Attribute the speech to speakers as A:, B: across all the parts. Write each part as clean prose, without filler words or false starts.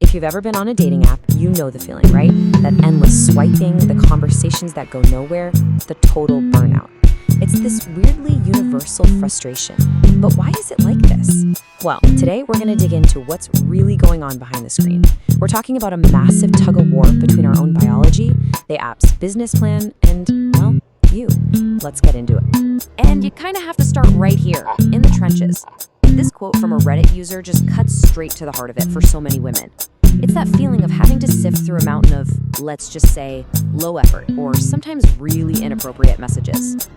A: If you've ever been on a dating app, you know the feeling, right? That endless swiping, the conversations that go nowhere, the total burnout. It's this weirdly universal frustration. But why is it like this? Well, today we're going to dig into what's really going on behind the screen. We're talking about a massive tug-of-war between our own biology, the app's business plan, and, well, you. Let's get into it. And you kind of have to start right here, in the trenches. This quote from a Reddit user just cuts straight to the heart of it for so many women. It's that feeling of having to sift through a mountain of, let's just say, low effort or sometimes really inappropriate messages.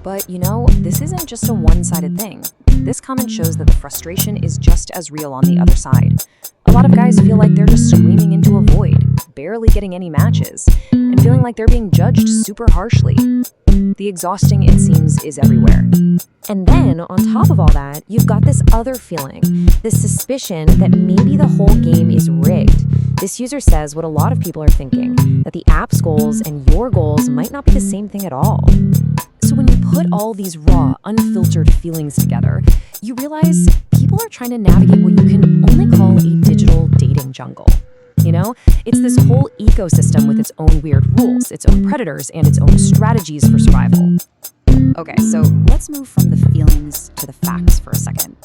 A: But you know, this isn't just a one-sided thing. This comment shows that the frustration is just as real on the other side. A lot of guys feel like they're just screaming into a void, barely getting any matches, and feeling like they're being judged super harshly. The exhausting, it seems, is everywhere. And then, on top of all that, you've got this other feeling, this suspicion that maybe the whole game is rigged. This user says what a lot of people are thinking, that the app's goals and your goals might not be the same thing at all. So when you put all these raw, unfiltered feelings together, you realize people are trying to navigate what you can only call a digital dating jungle. You know, it's this whole ecosystem with its own weird rules, its own predators, and its own strategies for survival. Okay, so let's move from the feelings to the facts for a second.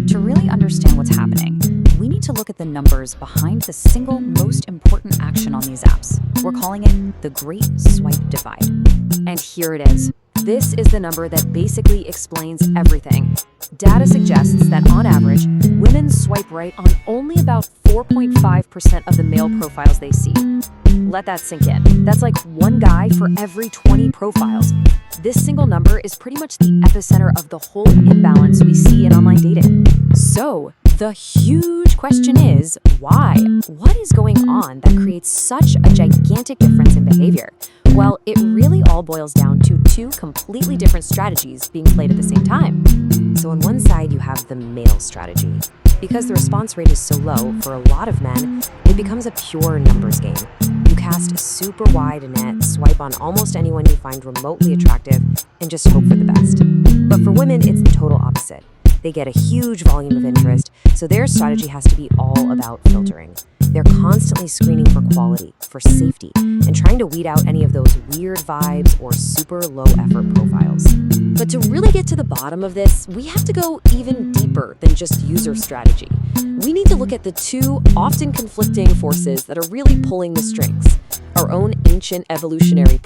A: To really understand what's happening, we need to look at the numbers behind the single most important action on these apps. We're calling it the Great Swipe Divide. And here it is. This is the number that basically explains everything. Data suggests that on average, women swipe right on only about 4.5% of the male profiles they see. Let that sink in. That's like one guy for every 20 profiles. This single number is pretty much the epicenter of the whole imbalance we see in online dating. So, the huge question is, why? What is going on that creates such a gigantic difference in behavior? Well, it really all boils down to two completely different strategies being played at the same time. So on one side, you have the male strategy. Because the response rate is so low, for a lot of men, it becomes a pure numbers game. You cast a super wide net, swipe on almost anyone you find remotely attractive, and just hope for the best. But for women, it's the total opposite. They get a huge volume of interest, so their strategy has to be all about filtering. They're constantly screening for quality, for safety, and trying to weed out any of those weird vibes or super low-effort profiles. But to really get to the bottom of this, we have to go even deeper than just user strategy. We need to look at the two often conflicting forces that are really pulling the strings. Our own ancient evolutionary